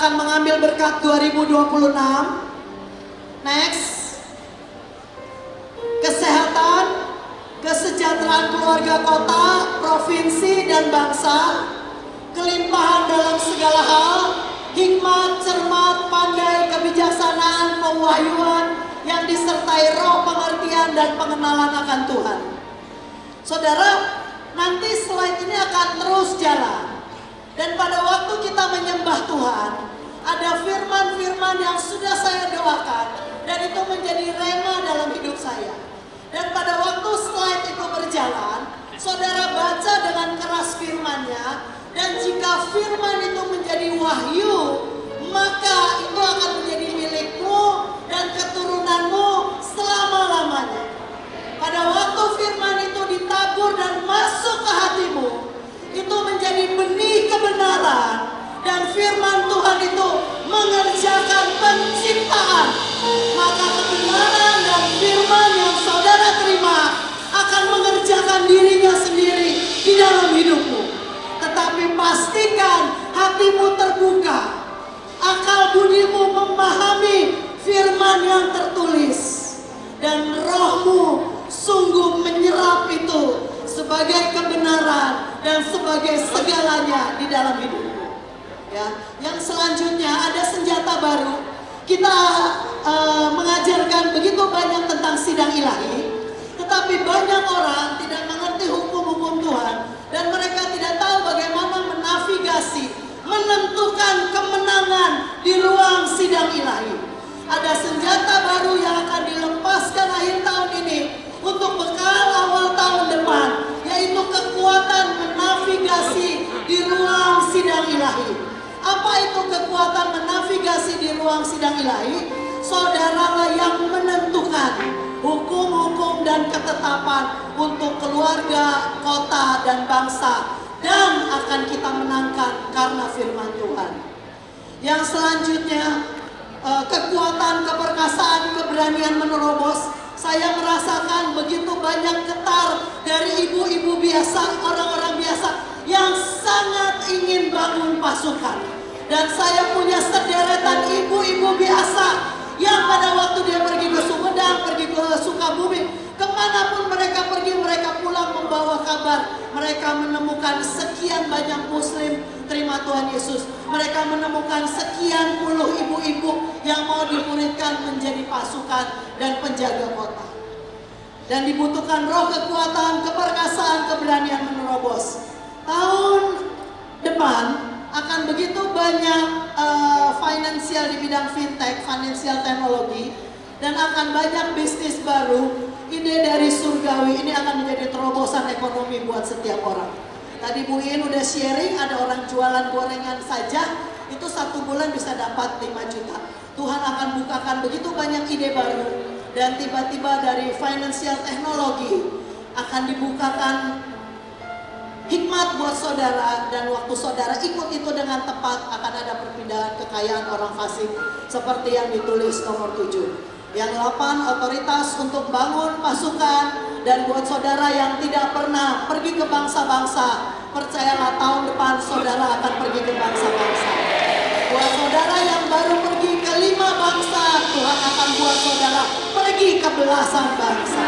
akan mengambil berkat 2026. Next. Kesehatan, kesejahteraan keluarga kota, provinsi dan bangsa, kelimpahan dalam segala hal, hikmat, cermat, pandai, kebijaksanaan, pewahyuan yang disertai roh pengertian dan pengenalan akan Tuhan. Saudara, nanti slide ini akan terus jalan. Dan pada waktu kita menyembah Tuhan, ada firman-firman yang sudah saya doakan dan itu menjadi rema dalam hidup saya. Dan pada waktu slide itu berjalan, saudara baca dengan keras firman-Nya, dan jika firman itu menjadi wahyu, maka itu akan menjadi milikmu dan keturunanmu selama-lamanya. Pada waktu firman itu ditabur dan masuk ke hatimu, itu menjadi benih kebenaran, dan firman Tuhan itu mengerjakan penciptaan. Maka kebenaran dan firman yang saudara terima akan mengerjakan dirinya sendiri di dalam hidupmu. Tetapi pastikan hatimu terbuka, akal budimu memahami firman yang tertulis, dan rohmu sungguh menyerap itu sebagai kebenaran dan sebagai segalanya di dalam hidupmu. Ya, yang selanjutnya ada senjata baru. Kita mengajarkan begitu banyak tentang sidang ilahi, tetapi banyak orang tidak mengerti hukum-hukum Tuhan dan mereka tidak tahu bagaimana menavigasi, menentukan kemenangan di ruang sidang ilahi. Ada senjata baru yang akan dilepaskan akhir tahun ini untuk bekal awal tahun depan, yaitu kekuatan menavigasi di ruang sidang ilahi. Apa itu kekuatan menavigasi di ruang sidang ilahi? Saudaralah yang menentukan hukum-hukum dan ketetapan untuk keluarga, kota, dan bangsa, dan akan kita menangkan karena firman Tuhan. Yang selanjutnya, kekuatan, keperkasaan, keberanian menerobos. Saya merasakan begitu banyak getar dari ibu-ibu biasa, orang-orang biasa yang sangat ingin bangun pasukan. Dan saya punya sederetan ibu-ibu biasa yang pada waktu dia pergi ke Sumedang, pergi ke Sukabumi, kemanapun mereka pergi, mereka pulang membawa kabar. Mereka menemukan sekian banyak muslim terima Tuhan Yesus. Mereka menemukan sekian puluh ibu-ibu yang mau dimuridkan menjadi pasukan dan penjaga kota. Dan dibutuhkan roh kekuatan, keperkasaan, keberanian menerobos. Tahun depan akan begitu banyak finansial di bidang fintech, financial teknologi, dan akan banyak bisnis baru, ide dari surgawi. Ini akan menjadi terobosan ekonomi buat setiap orang. Tadi Bu In udah sharing, ada orang jualan gorengan saja, itu 1 bulan bisa dapat 5 juta. Tuhan akan bukakan begitu banyak ide baru, dan tiba-tiba dari financial teknologi akan dibukakan hikmat buat saudara, dan waktu saudara ikut itu dengan tepat akan ada perpindahan kekayaan orang fasik seperti yang ditulis nomor 7. Yang 8, otoritas untuk bangun pasukan, dan buat saudara yang tidak pernah pergi ke bangsa-bangsa, percayalah tahun depan saudara akan pergi ke bangsa-bangsa. Buat saudara yang baru pergi ke 5 bangsa, Tuhan akan buat saudara pergi ke belasan bangsa.